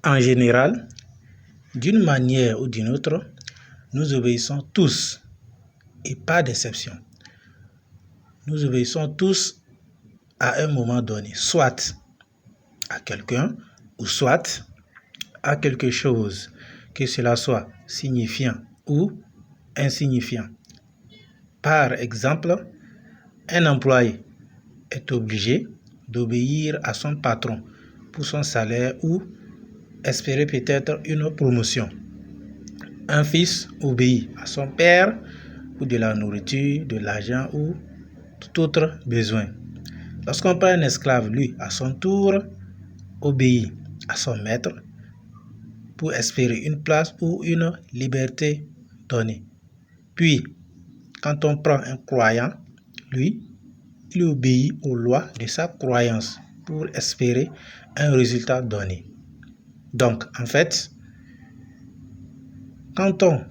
En général, d'une manière ou d'une autre, nous obéissons tous et pas d'exception. Nous obéissons tous à un moment donné, soit à quelqu'un ou soit à quelque chose, que cela soit signifiant ou insignifiant. Par exemple, un employé est obligé d'obéir à son patron pour son salaire ou espérer peut-être une promotion. Un fils obéit à son père pour de la nourriture, de l'argent ou tout autre besoin. Lorsqu'on prend un esclave, lui, à son tour, obéit à son maître pour espérer une place ou une liberté donnée. Puis, quand on prend un croyant, lui, il obéit aux lois de sa croyance pour espérer un résultat donné. Donc, en fait, quand on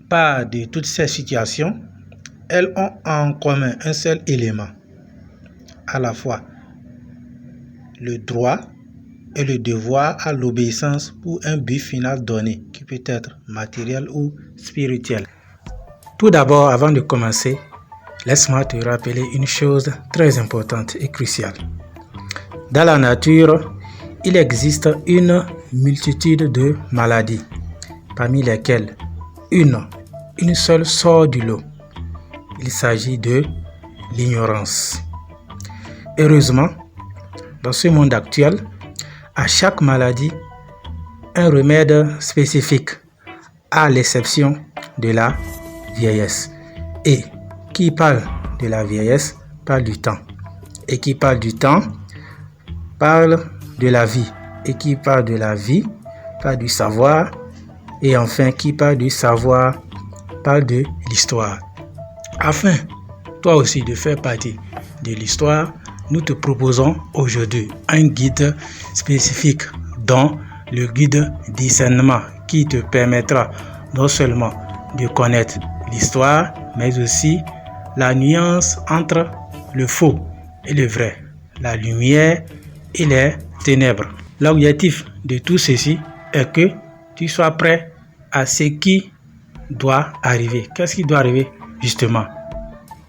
parle de toutes ces situations, elles ont en commun un seul élément, à la fois le droit et le devoir à l'obéissance pour un but final donné, qui peut être matériel ou spirituel. Tout d'abord, avant de commencer, laisse-moi te rappeler une chose très importante et cruciale. Dans la nature, il existe une multitude de maladies, parmi lesquelles une seule sort du lot. Il s'agit de l'ignorance. Heureusement, dans ce monde actuel, à chaque maladie, un remède spécifique, à l'exception de la vieillesse. Et qui parle de la vieillesse parle du temps. Et qui parle du temps parle de la vie. Et qui parle de la vie parle du savoir. Et enfin, qui parle du savoir parle de l'histoire. Afin, toi aussi, de faire partie de l'histoire, nous te proposons aujourd'hui un guide spécifique, dont le guide discernement, qui te permettra non seulement de connaître l'histoire, mais aussi la nuance entre le faux et le vrai, la lumière et les ténèbres. L'objectif de tout ceci est que tu sois prêt à ce qui doit arriver. Qu'est-ce qui doit arriver justement?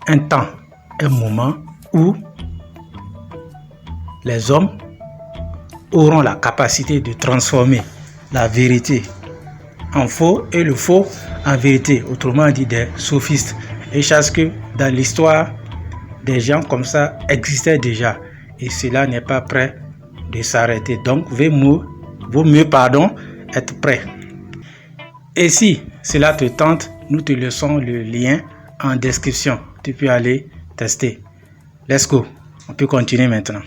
Un temps, un moment où les hommes auront la capacité de transformer la vérité en faux et le faux en vérité, autrement dit des sophistes. Et chasse que dans l'histoire, des gens comme ça existaient déjà et cela n'est pas prêt de s'arrêter. Donc, vaut mieux être prêt. Et si cela te tente, nous te laissons le lien en description. Tu peux aller tester. Let's go. On peut continuer maintenant.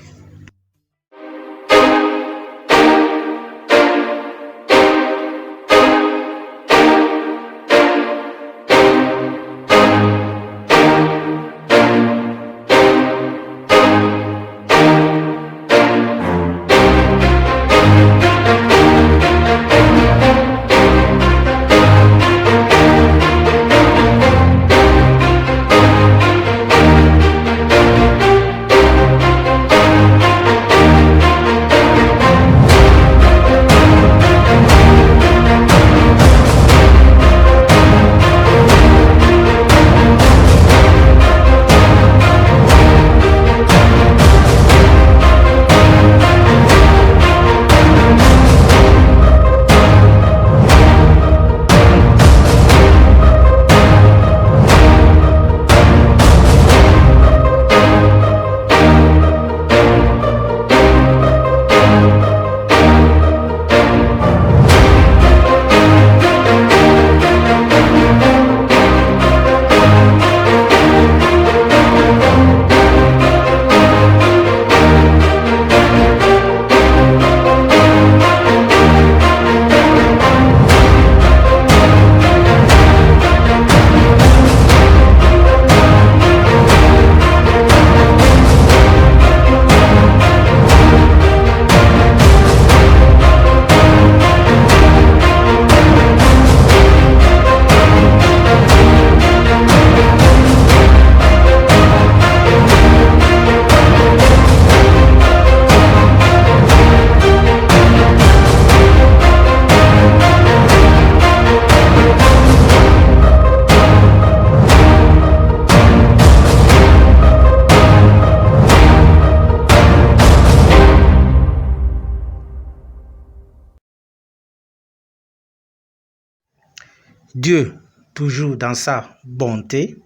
Dieu, toujours dans sa bonté,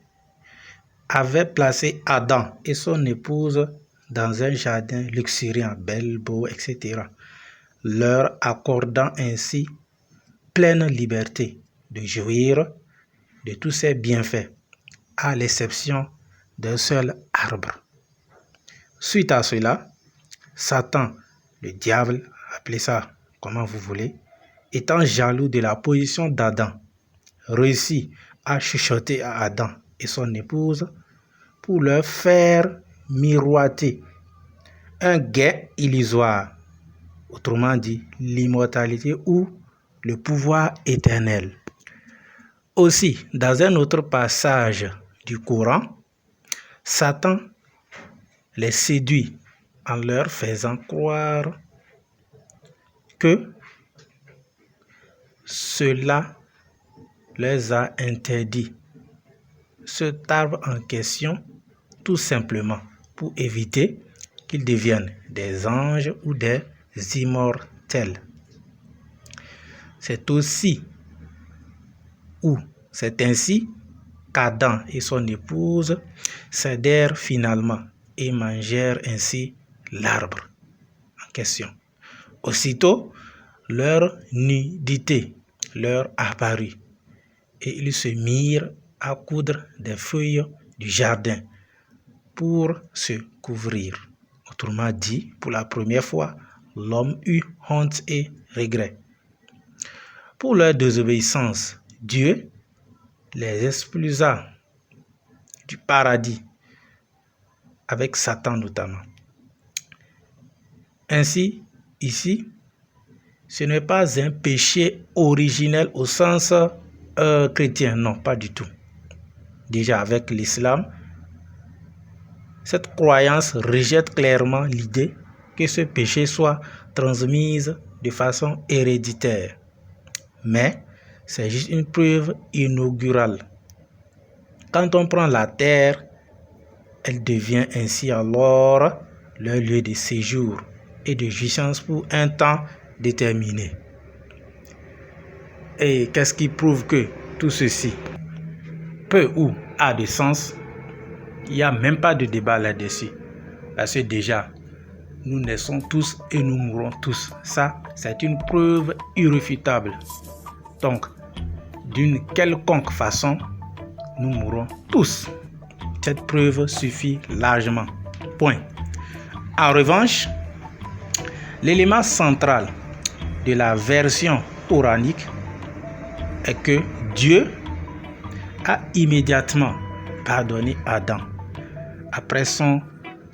avait placé Adam et son épouse dans un jardin luxuriant, bel, beau, etc., leur accordant ainsi pleine liberté de jouir de tous ses bienfaits, à l'exception d'un seul arbre. Suite à cela, Satan, le diable, appelez ça comment vous voulez, étant jaloux de la position d'Adam, réussit à chuchoter à Adam et son épouse pour leur faire miroiter un gain illusoire, autrement dit l'immortalité ou le pouvoir éternel. Aussi, dans un autre passage du Coran, Satan les séduit en leur faisant croire que cela les a interdit cet arbre en question, tout simplement pour éviter qu'ils deviennent des anges ou des immortels. C'est ainsi qu'Adam et son épouse cédèrent finalement et mangèrent ainsi l'arbre en question. Aussitôt, leur nudité leur apparut et ils se mirent à coudre des feuilles du jardin pour se couvrir. Autrement dit, pour la première fois, l'homme eut honte et regret. Pour leur désobéissance, Dieu les expulsa du paradis, avec Satan notamment. Ainsi, ici, ce n'est pas un péché originel au sens chrétien, non, pas du tout. Déjà avec l'islam, cette croyance rejette clairement l'idée que ce péché soit transmis de façon héréditaire. Mais c'est juste une preuve inaugurale. Quand on prend la terre, elle devient ainsi alors leur lieu de séjour et de jouissance pour un temps déterminé. Et qu'est-ce qui prouve que tout ceci peut ou a de sens? Il n'y a même pas de débat là-dessus. Parce que déjà, nous naissons tous et nous mourrons tous. Ça, c'est une preuve irréfutable. Donc, d'une quelconque façon, nous mourrons tous. Cette preuve suffit largement. Point. En revanche, l'élément central de la version coranique est que Dieu a immédiatement pardonné Adam après son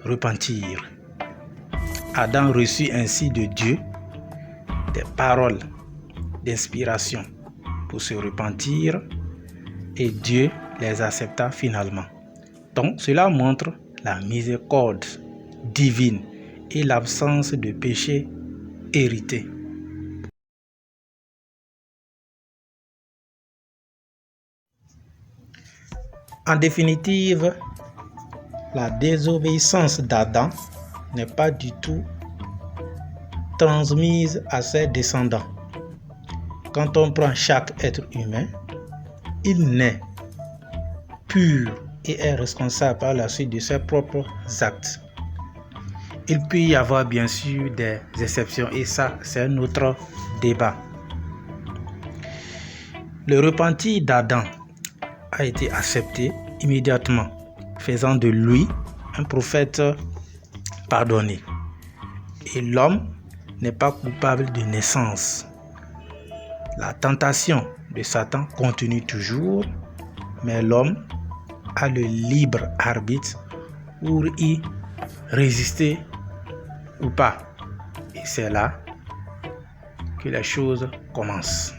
repentir. Adam reçut ainsi de Dieu des paroles d'inspiration pour se repentir et Dieu les accepta finalement. Donc cela montre la miséricorde divine et l'absence de péché hérité. En définitive, la désobéissance d'Adam n'est pas du tout transmise à ses descendants. Quand on prend chaque être humain, il naît pur et est responsable par la suite de ses propres actes. Il peut y avoir bien sûr des exceptions et ça, c'est un autre débat. Le repentir d'Adam a été accepté immédiatement, faisant de lui un prophète pardonné. Et l'homme n'est pas coupable de naissance. La tentation de Satan continue toujours, mais l'homme a le libre arbitre pour y résister ou pas. Et c'est là que les choses commencent.